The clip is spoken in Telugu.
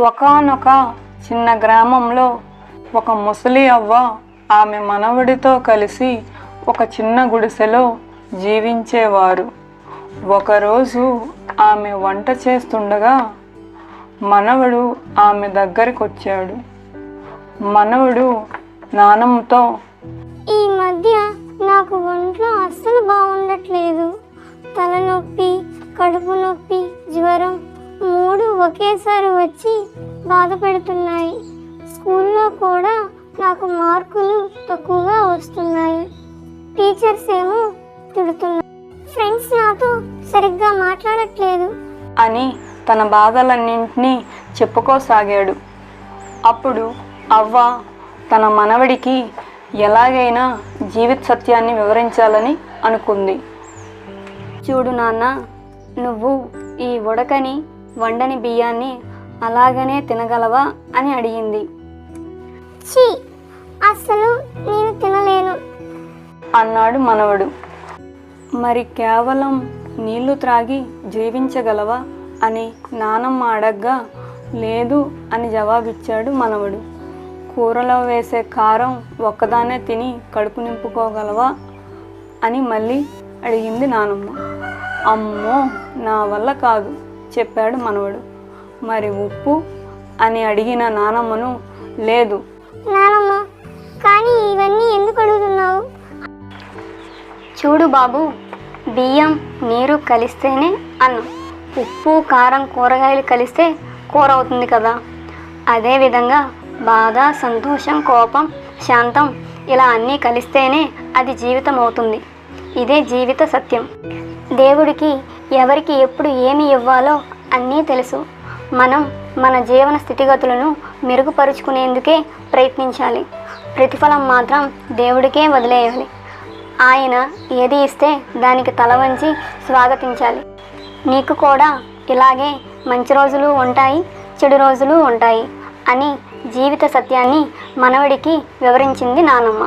ఒకానొక చిన్న గ్రామంలో ఒక ముసలి అవ్వ ఆమె మనవడితో కలిసి ఒక చిన్న గుడిసెలో జీవించేవారు. ఒకరోజు ఆమె వంట చేస్తుండగా మనవడు ఆమె దగ్గరికి వచ్చాడు. మనవడు నానమ్మతో, ఈ మధ్య నాకు ఒంట్లో అస్సలు బాగుండట్లేదు. తలనొప్పి, కడుపు నొప్పి, జ్వరం 3 ఒకేసారి వచ్చి బాధ పెడుతున్నాయి. స్కూల్లో కూడా నాకు మార్కులు తక్కువగా వస్తున్నాయి. టీచర్స్ ఏమో తిడుతున్నారు. ఫ్రెండ్స్ నాతో సరిగ్గా మాట్లాడట్లేదు అని తన బాధలన్నింటినీ చెప్పుకోసాగాడు. అప్పుడు అవ్వ తన మనవడికి ఎలాగైనా జీవిత సత్యాన్ని వివరించాలని అనుకుంది. చూడు నాన్న, నువ్వు ఈ ఉడకని వండని బియ్యాన్ని అలాగనే తినగలవా అని అడిగింది. ఛీ, అస్సలు నేను తినలేను అన్నాడు మనవడు. మరి కేవలం నీళ్లు త్రాగి జీవించగలవా అని నానమ్మ అడగ్గా లేదు అని జవాబిచ్చాడు మనవడు. కూరలో వేసే కారం ఒక్కదానే తిని కడుపు నింపుకోగలవా అని మళ్ళీ అడిగింది నానమ్మ. అమ్మో, నా వల్ల కాదు చెప్పాడు మనవడు. మరి ఉప్పు అని అడిగిన నానమ్మను లేదు. నానమ్మ, కానీ ఇవన్నీ ఎందుకు అడుగుతున్నావు? చూడు బాబు, బియ్యం నీరు కలిస్తేనే అన్నం, ఉప్పు కారం కూరగాయలు కలిస్తే కూర అవుతుంది కదా. అదేవిధంగా బాధ, సంతోషం, కోపం, శాంతం ఇలా అన్నీ కలిస్తేనే అది జీవితం అవుతుంది. ఇదే జీవిత సత్యం. దేవుడికి ఎవరికి ఎప్పుడు ఏమి ఇవ్వాలో అన్నీ తెలుసు. మనం మన జీవన స్థితిగతులను మెరుగుపరుచుకునేందుకే ప్రయత్నించాలి. ప్రతిఫలం మాత్రం దేవుడికే వదిలేయాలి. ఆయన ఏది ఇస్తే దానికి తల వంచి స్వాగతించాలి. నీకు కూడా ఇలాగే మంచి రోజులు ఉంటాయి, చెడు రోజులు ఉంటాయి అని జీవిత సత్యాన్ని మనవడికి వివరించింది నానమ్మ.